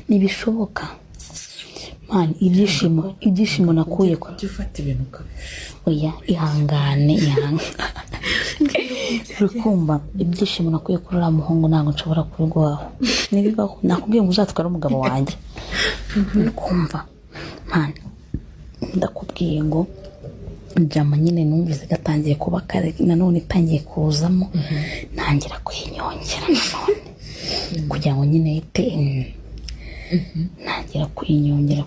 nibishoboka man ibyishimo nakuye ko ufata ibintu oya ihangane rukumva ibyishimo nakuye kuri uriya muhungu ntabwo nshobora kubiguhaho nibibaho nakubwiye ngo uzatware umugabo wanjye kumva man ndakubwiye ngo njama nyine numvise gatangiye kuba kare nanone itangiye kuzamo ntangira kwinyongera nanone kugira ngo nyine ite ntangira kwinyongera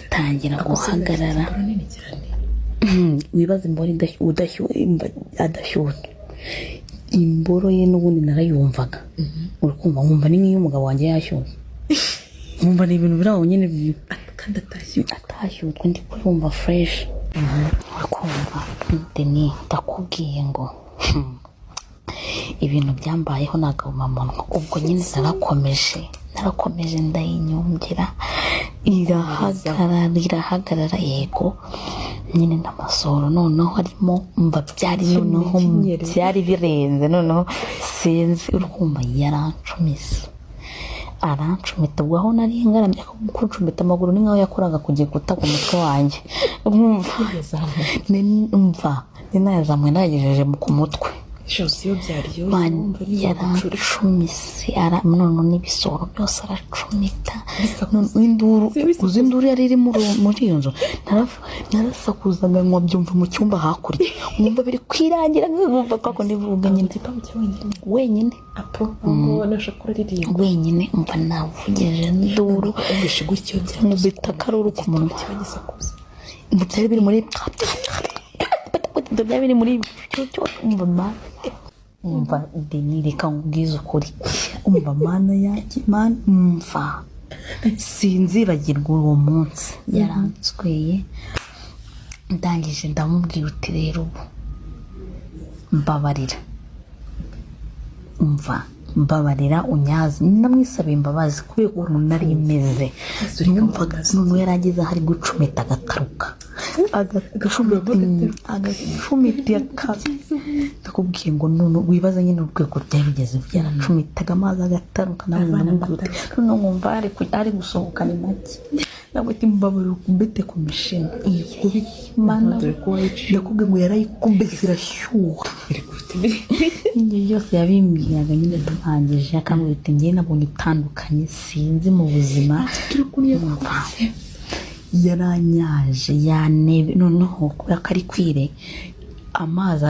tangira guhagarara wibaza imboro adashyuha imboro ye n'ubundi narayumvaga urakumva nkumva ni nk'iy'umugabo wanjye yashyushye nkumva ni ibintu biri aho nyine kandi atashyutswe ndi kumva fresh urakumva Deni ndakubwiye ngo ibintu byambayeho nagahumamunwa ubwo nyine narakomeje ndayinyumgira irahagarara yego nyine n'amasoro noneho harimo mva byari birenze noneho sinzi urukumva arancumita ubwo aho nari ngaramye kuncumita amaguru ni nkaho yakoraga ku gikuta ku mutwe wanjye umva ninayazamuye nagejeje ku mutwe yarancumise none n'ibisoro byose aracumita induru yari iri muri iyo nzu narasakuzaga ngo byumva mu cyumba hakurya mwumva biri kwirangira nkumva kako nivuga nyine wenyine umva navugije induru bita karuru ku munwa byari biri muri byari biri muri umva Deni reka nkubwize ukuri umva mana yanjye umva sinzibagirwa uwo munsi yaransweye ndangije ndamubwira uti rero ubu mbabarira unyaze ndamwisabiye imbabazi kubera ukuntu nari meze numvaga none yarageze hari gucumita agataruka agacumita ndakubwiye ngo none wibaza nyine urwego byari bigeze byaracumitaga amazi agataruka nawe ndamubwira none nkumva ari gusohoka ni make nabwo timbabarira kumbete ku mishini mana ndakubwiye ngo yarayikumbese irashyuha ibyo byose yabimbwiraga nyine ntangije akambwira ati njye nabonye utandukanye sinzi mu buzima yaranyaje yanebe noneho kubera ko ari kwire amazi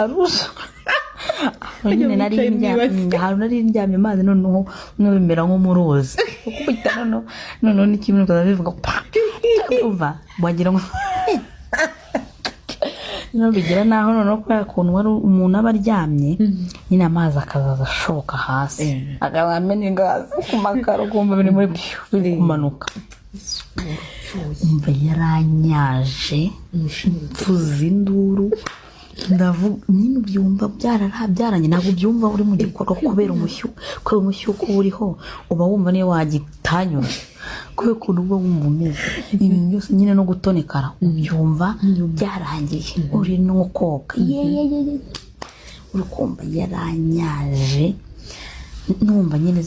aruza nyine nari ndyamye amazi noneho bimera nko mu ruzi noneho n'ikintu bivuga umva wagira ngo bigira naho noneho kubera ukuntu wari umuntu aba aryamye nyine amazi akazaza ashoka hasi akamena ingazi ku makaro kumva biri kumanuka umva yaranyaje mvuza induru ndavuga nyine ubyumva byaranye ntabwo ubyumva uri mu gikorwa kubera umushyuko uriho uba wumva niyo wagitanyura kubera ukuntu uba wumva umeze ibintu byose nyine no gutonekara ubyumva byarangiye uri no koga urukumva yaranyaje numva nyine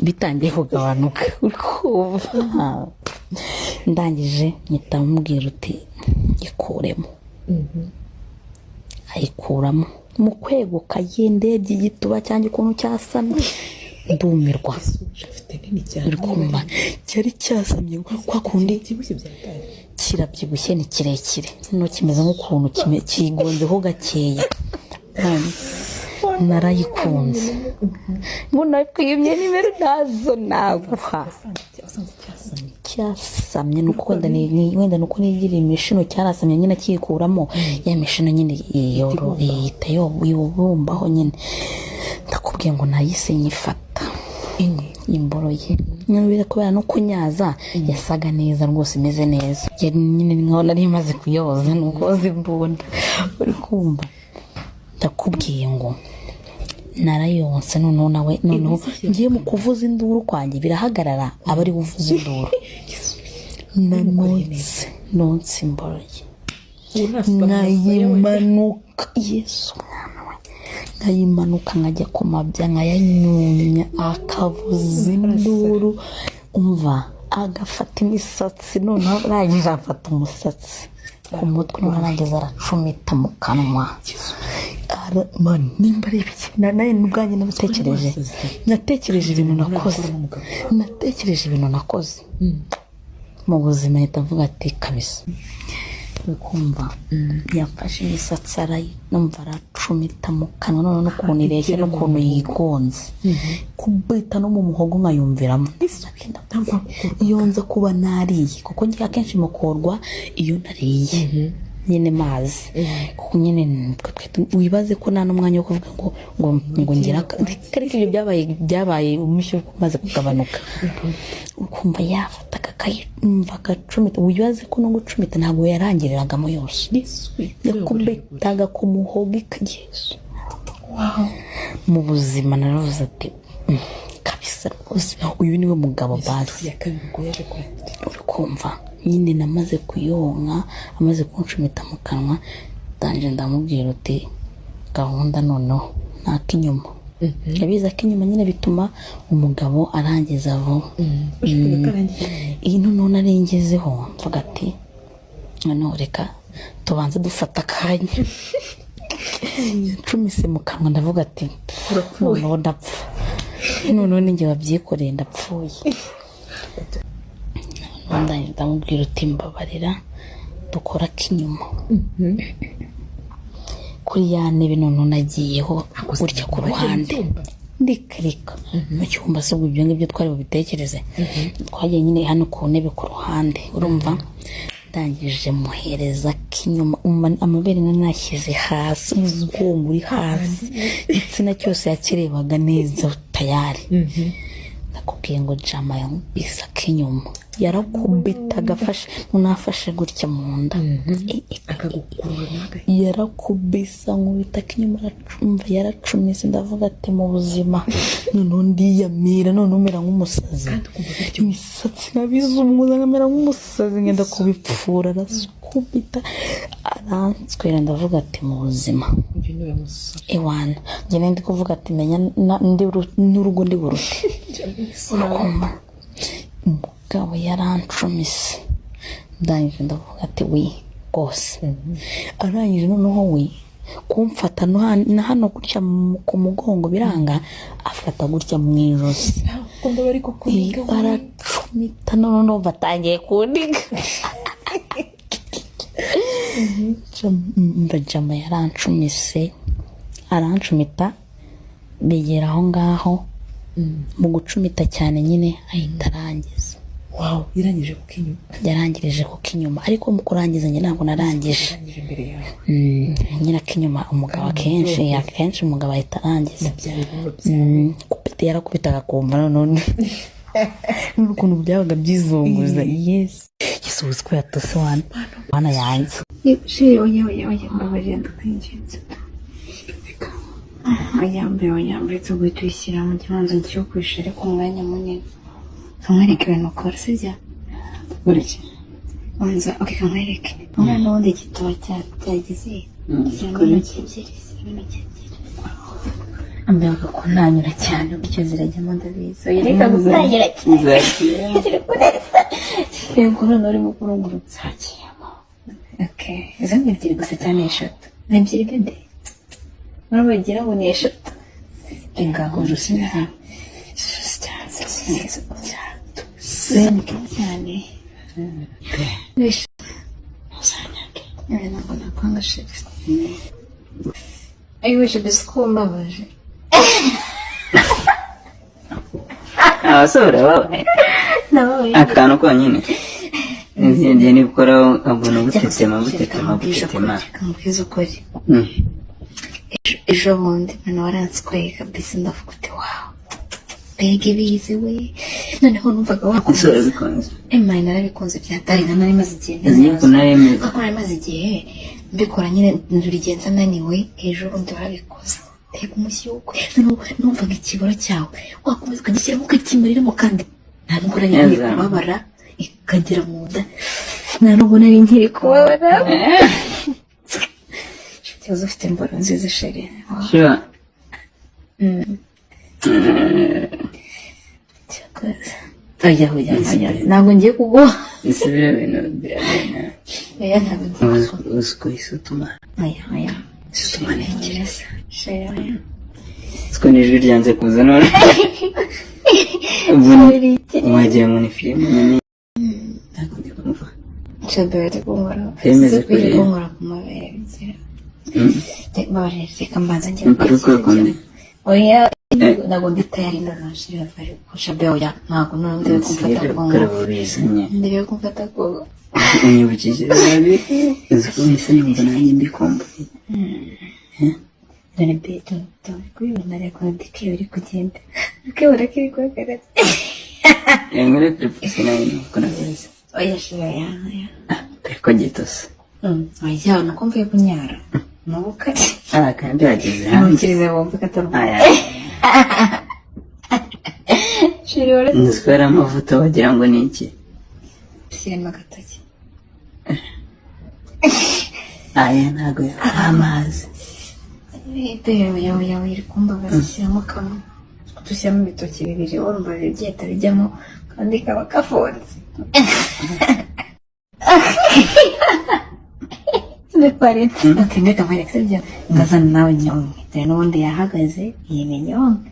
bitangiye kugabanuka ukumva ndangije mpita mubwira uti ikuremo ayikuramo mu kweguka y'indebye igituba cyangwa ukuntu cyasamye ndumirwa urikumva cyari cyasamye kwa kundi kirabyibushye ni kirekire no kimeze nk'ukuntu kigonzeho gakeya narayikunze ngo nakwimye nimero nazo naguha cyasamye nuko wenda nuko nigira imishino cyarasamye nyine kikuramo ya mishino nyine yobumbaho nyine ndakubwiye ngo nayise nyifata imboro ye nyine kubera no kunyaza yasaga neza rwose imeze neza nyine nkaho nari maze kuyoza nuko zimbunda uri kumva ndakubwiye ngo narayonse noneho ngiye mu kuvuza induru kwanjye birahagarara aba ari buvuza induru nonse imboro ye nkayimanuka Yesu nkayimanuka nkajya ku mabya nkayanyunya akavuza induru umva agafata imisatsi noneho arangije afata umusatsi ku mutwe n'arangiza aracumita mu kanwa nimba ari ibiki nayo n'ubwanjye natekereje ibintu nakoze mu buzima ahita avuga ati kabisa kumva yafashe imisatsi numva aracumita mu kanwa none n'ukuntu ireshya n'ukuntu yigonze kubita no mu muhogo nkayumviramo iyo nza kuba nariye kuko ngiye akenshi mukorwa iyo nariye nyine mazi kuko nyine wibaze ko nta n'umwanya wo kuvuga ngo ngira ariko ibyo byabaye umushyuko umaze kugabanuka ukumva yafata akayumva agacumita wibaze ko no gucumita ntabwo yarangiriragamo yose yakubitaga ku muhogo ikagezo mu buzima naravuze ati kabisa rwose uyu niwe mugabo bazi urikumva nyine namaze kuyonka amaze kunshumita mu kanwa ndanje ndamubwira uti gahunda noneho ntakinyuma yabiza akinyuma nyine bituma umugabo arangiza vuba iyi noneho narengezeho mvuga ati noneho reka tubanze dufata akanya ncumise mu kanwa ndavuga ati noneho ndapfa noneho ninjye wabyikoreye ndapfuye ndamubwira uti mbabarira dukora akinyuma kuri ya ntebe noneho nagiyeho gutya ku ruhande ndikarika mu cyumba se ibyo ngibyo twari bubitekereze twagiye nyine hano ku ntebe ku ruhande urumva ndangije muhereza kinyuma amabere nashyize hasi umugongo uri hasi igitsina cyose yakirebaga neza tayari nakubwiye ngo jama bisa kinyuma yarakubita agafashe munafashe gutya mu nda yarakubisa nkubita kinyuma aracumva yaracumise ndavuga ati mu buzima noneho ndiyamira noneho umera nk'umusazi imisatsi nkabizumuza nkamera nk'umusazi ngenda kubipfura arasukubita aranswera ndavuga ati mu buzima ewana njye ndi kuvuga ati menya n'urugo ndi burute umugabo yarancumise ndangije ndavuga ati we rwose arangije noneho we kumfata na hano gutya ku mugongo biranga afata gutya mu ijosi aracumita noneho batangiye kundiga jama yarancumise arancumita bigera aho ngaho mu gucumita cyane nyine ahita arangiza yarangirije ku kinyuma ariko mu kurangiza njye ntabwo narangije nyine akinyuma umugabo akenshi umugabo ahita arangiza kupita yarakubitaga kumva none n'ukuntu byabaga byizunguza yesu uzi ko yatose wana yanjye oya mbabarira ndakwinginze oyambe tuguye tuyishyira mu kibanza cyo kwishira ku mwanya munini kamwereke ibintu ukora sibya buriki wanza kamwereke umwana wundi igitabo cyagize ambaye ko nanyura cyane bityo zirajyamo ndabizi yereka gutangira yego none uri mu kurungurutsa cyane izo ni ebyiri gusa cyane eshatu ni ebyiri bede narabagira ngo ni eshatu ingaho rusina cyane ntabwo nakwanga sheri ayiwishe mbese ko mbabaje abasore babaye akantu konyine ngiye nibikoraho nkabona gutetema kamubwiza ukuri ejo bundi mwana waransikoye kabisa ndavuga uti wawu mbega ibizi we noneho numvaga wakunze bikunze narabikunze byatari nari maze igihe mbikora nyine ndurigenza naniwe ejo bundi warabikoze tega umushyukwe numvaga ikiboro cyawe wakomeza ukagishyiramo ukakimariramo kandi nta nubwo nari kubabara ikagera mu nda nta nubwo nari nkiri kubabara ikibazo ufite imboro nziza sheri Oya ntabwo ngiye kuguha. Ese biriya bintu biragana. Oya ntabwo ngiye kuguha. Uzi ko isutuma. Oya. Isutuma ni ikirasa. Oya. Siko n'ijwi ryanze kuza none. Wagira ngo ni filime nini. Ntabwo ndi kumva. Nshobora kunkora. Filime zo kuri kunkora ku mabere bigira. Reka mbanza ngira kundi. Oya ntabwo ndi tayari ndanashira bari kushabe oya ntabwo nonde kumfata kongo. Ndiye kumfata kongo. Unyibukije nabi. Uzi ko mise numva nanjye mbikomba. Dore beto kubibona reko ndike biri kugenda. Ukebora kiri kwagaragaza. Ngere professional nuko nabizi. Oya shira ya. Ariko gitose. Oya nuko mvuye kunyara. Nubukati. Kandi yageze hanze. Nukirize wumva kataro. Shiri wale. Nzikora amavuta wagira ngo ni iki? Shyiramo agatoki. Ntago amazi. Oya iri kumbabaza shyiramo kamwe. Dushyiramo ibitoki bibiri urumva byeta bijyamo kandi kaba kafunze. Pare akende kamere ksebya ngazana nawe nyonge dore n'ubundi yahagaze yimenye wonge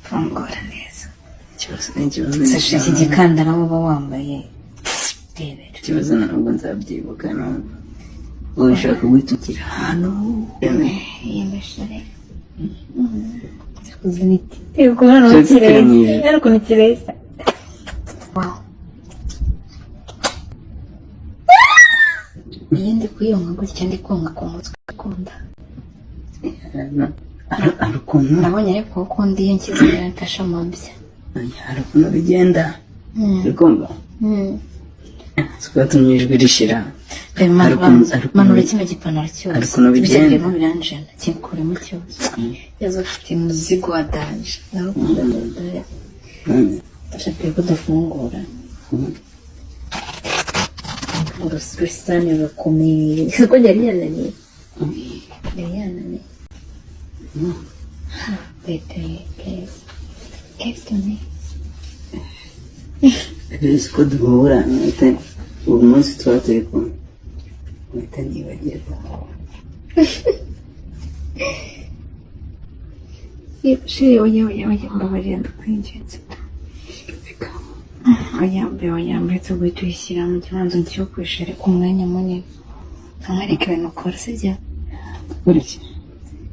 fungura neza Ikibazo sashe iki gikandara waba wambaye rebera ikibazo ntabwo nzabyibuka ntabwo wowe ushaka gutukira hano yemeshare kuzaniti yuko hano kireza ariko ni kireza wow iyo ndi kuyonga gutya ndi konga ku mutwe akunda hari ukuntu nabonye ariko ukunda iyo nshyize mfashe amabya hari ukuntu bigenda bikumva twatumye ijwi rishira manura kino gipantaro cyose hari ukuntu bigenda biranjena kinkuremo cyose yazo ufite umuzigo wa danje nawe ukunda ndadaya ndashaka kudafungura urusani rurakomeye isoko ryari yananiye beteye kefitone ko duhura ubu munsi tuba turi kumwe mpita nibagirwa shiri oya mbabarira ndakwingenza oyambe tuguye tuyishyira mu kibanza cyo kwishira ku mwanya munini nkamwereke ibintu ukora sibyo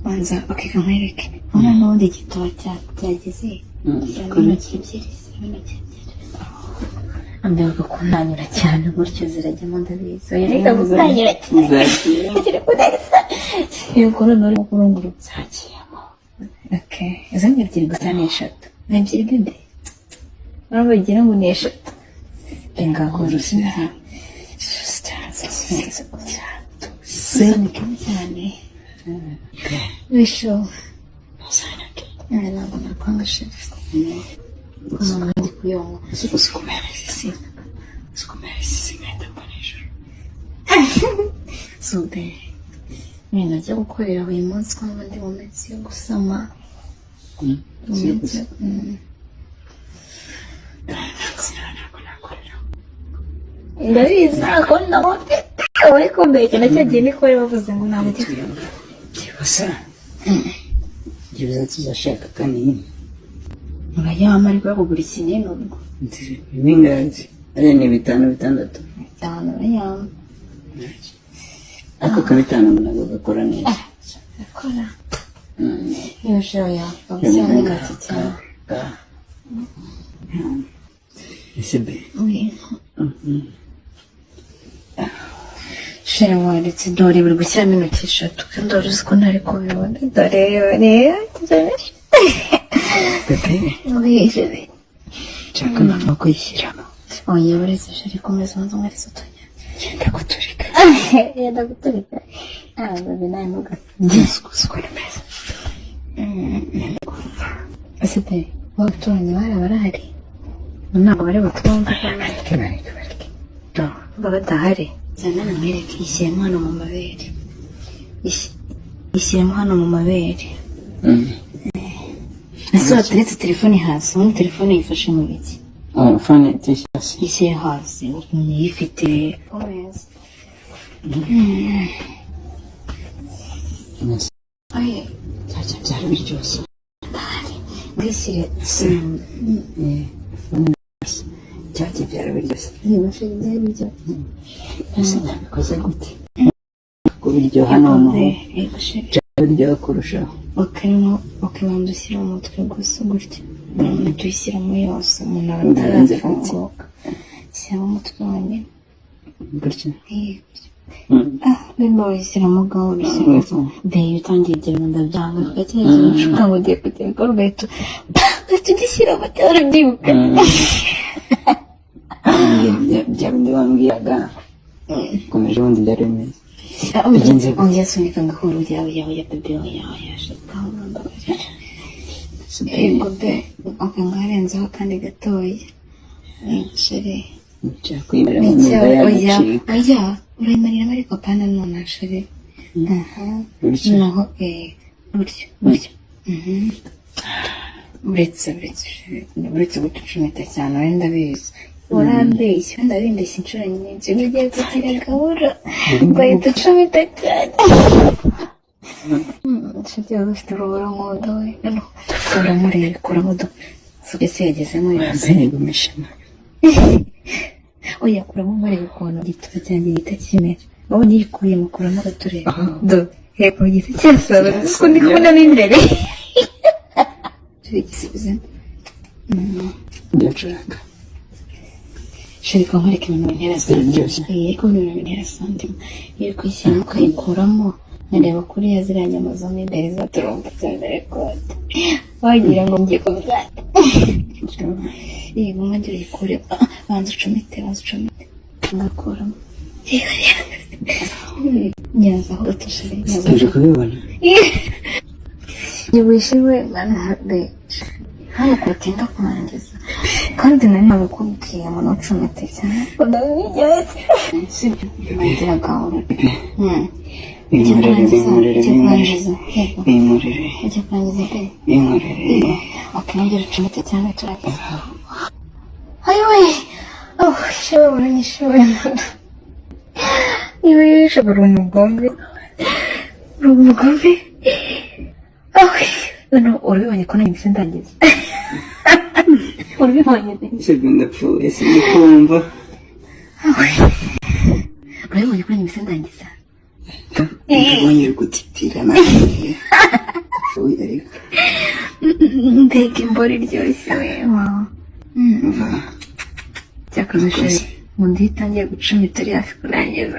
banza kamwereke ubona n'ubundi gitoya cyageze intoki ebyiri ambeho kuntanyura cyane gutyo zirajyamo ndabizi reka gutanyura cyane yuko noneho uri kurungura uzakiyemo izo ni ebyiri gusa ni eshatu ni ebyiri bebe urabona bagira ngo ni eshatu renga nk'urusina sonika cyane wisho ntabwo nakwanga shefu umuntu ndi kuyonga sikumeresi nkahita mbona ijoro sube ibintu byo gukorera buri munsi ko ndi mu minsi yo gusama ndabizi ntabwo ndamufite ariko mbere cyane cyagiye niko bavuze ngo ntabwo byibuze tuzashaka kanini urayama ariko yakugura ikinini ubwo bingazi ariya ni 5 6 urayama ako ka 5 ntabwo gakora neza gakora iyo shoya babushyira ni gato cyane ese be shira wanditse dore buri gushyiramo intoki eshatu kandi dore uzi ko ntari kubibona dore pepe nshaka no kuyishyiramo oya baretse shira komeza ubanza umwariza utonya yenda guturika babi nawe ntuga sikora meza ese pe wabaturanyi bari barahari ntabwo bari butumva baba badahari cyane namwereke ishyiremo hano mu mabere ishyiremo hano mu mabere ese wateretse telefone hasi ubundi telefone yifashe mu biki fone tuyishyira ishyire hasi uyifite komeza byajya byari biryoshye mbishyire byajya byari biryoshye yibashe byari biryoshye ese nabikoze gute kubiryoha noneho biryoha kurushaho bakarimo bakabanza ushyira mu mutwe gusa gutya umuntu uyishyiramo yose umuntu aba atarafunguka shyiramo umutwe wonyine gutya nimba wayishyiramo gahoro ushyiramo mbere utangiye igihe mu ndabyanga ugatekereza umushuka ngo ugiye kugera ukora ugahita ugishyiramo cyangwa ubyibuka bya bindi wambwiraga komeje ubundi byari bimeze ongera sunika gahoro ujya bebe yaje gahoro yego be ngarenzaho akandi gatoya sheri cyakwimerera mu nda yagacika oya urayimarira ariko kandi none sheri naho buryo uretse gucucumita cyane wenda bizi urambeshya wenda bindeshya inshuro nyinshi ugiye kugira gahoro ugahita ucumita cyane nshuti yawe ufite urubura nk'udo we uramureba kuramo ese yagezemo yose yigumishemo oya kuramo umureba ukuntu igituba cyanjye gihita kimera wowe niyikuyemo kuramo agatureba do heko giti cyasaba kuko ndi kubona n'imbere tubigisubize byacuranga shirika nkwereka ibintu bintera santima ariko ibintu bintera santima iyo uri kuyishyiramo ukayikuramo nkareba kuriya ziriya nyama zo mo imbere zaturumba cyane kote wagira ngo ngiye kubyara yego mwajya uyikure banza ucomete ngakuramo nyaza aho utushire uje kubibona wishiwe manade hano kutinda kurangiza kandi nari nabikubwiye umuntu ucomete cyane ndabigeze sibyo ngira gahoro akongera ucomete cyane turageza ayiwe shewe uranyishewe iwe yishobora umugombe urabibonye ko nari mbese ndangiza urabibonye sibyo ndapfuye sindikumva urabibonye ko nari mbese ndangiza ndabonye uri gutitira nawe apfuye ariko mbega imboro iryoshye we wawe cyakaze sheri mu nditangiye gucumita uri hafi kurangiza